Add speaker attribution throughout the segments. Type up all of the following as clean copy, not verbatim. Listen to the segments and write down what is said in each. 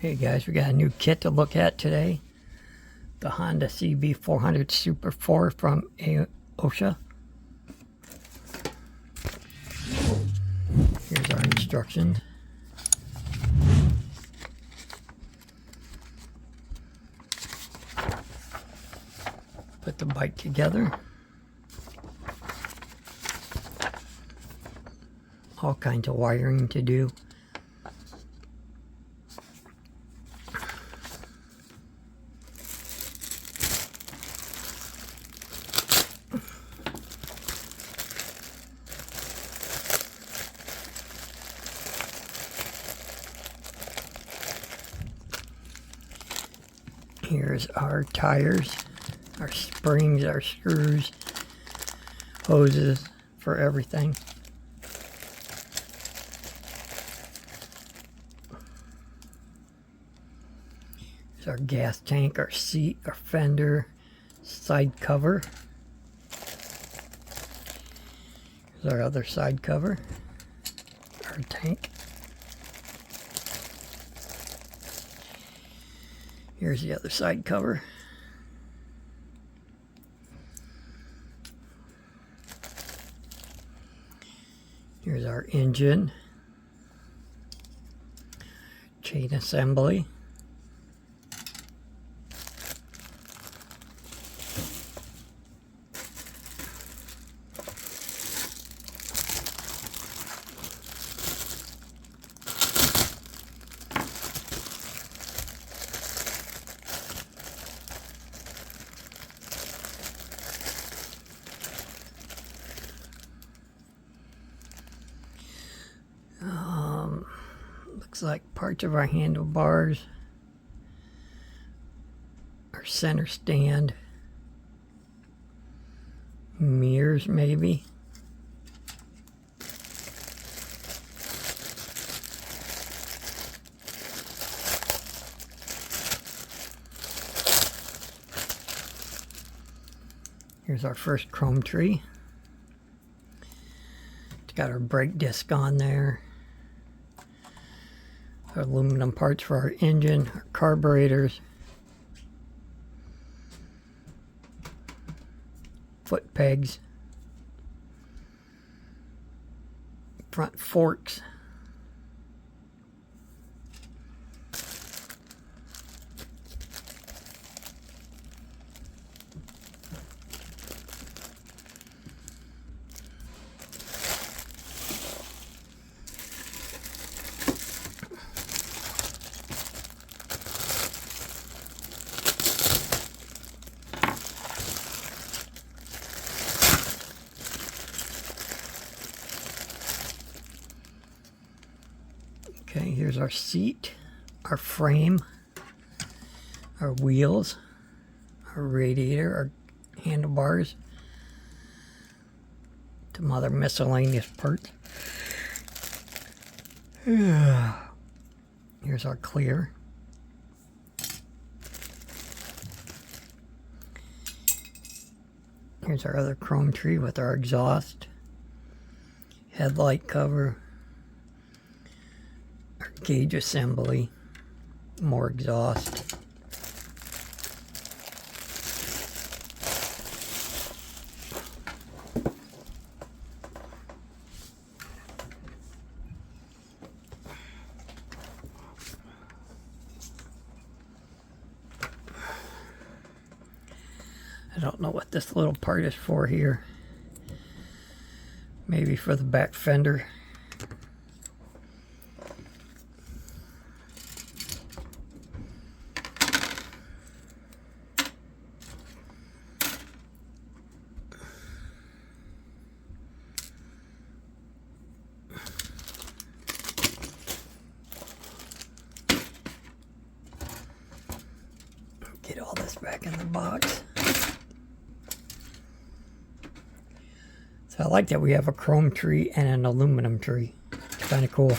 Speaker 1: Hey guys, we got a new kit to look at today. The Honda Cb400 Super 4 from Aoshima. Here's our instructions. Put the bike together. All kinds of wiring to do. Here's our tires, our springs, our screws, hoses for everything. Here's our gas tank, our seat, our fender, side cover. Here's our other side cover, our tank. Here's the other side cover. Here's our engine, chain assembly. Looks like parts of our handlebars, our center stand, mirrors maybe. Here's our first chrome tree. It's got our brake disc on there. Our aluminum parts for our engine, our carburetors, foot pegs, front forks, okay, here's our seat, our frame, our wheels, our radiator, our handlebars, some other miscellaneous parts. Here's our clear. Here's our other chrome tree with our exhaust, headlight cover, our gauge assembly, more exhaust. I don't know what this little part is for here. Maybe for the back fender. Get all this back in the box. So I like that we have a chrome tree and an aluminum tree. It's kind of cool.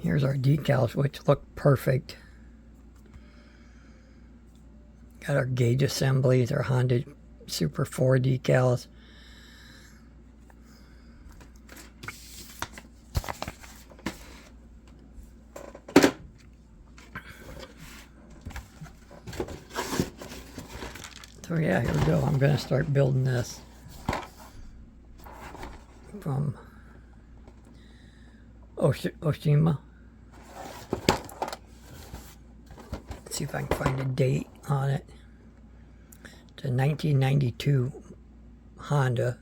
Speaker 1: Here's our decals, which look perfect. Got our gauge assemblies, our Honda Super 4 decals. So yeah, here we go. I'm going to start building this from Aoshima. Let's see if I can find a date on it. It's a 1992 Honda.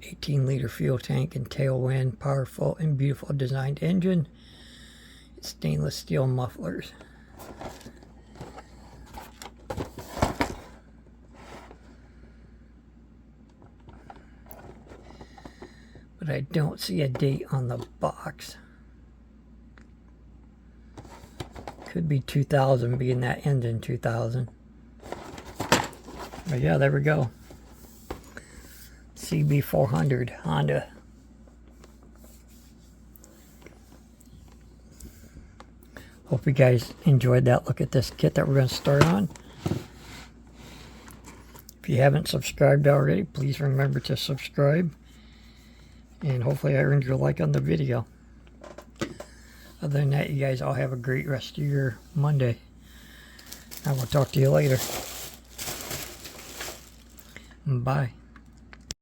Speaker 1: 18-liter fuel tank and tailwind, powerful and beautiful designed engine. It's stainless steel mufflers. But I don't see a date on the box. Could be 2000, being that ends in 2000. But yeah, there we go. Cb400 Honda. Hope you guys enjoyed that look at this kit that we're going to start on. If you haven't subscribed already, please remember to subscribe. And hopefully I earned your like on the video. Other than that, you guys all have a great rest of your Monday. I will talk to you later. Bye.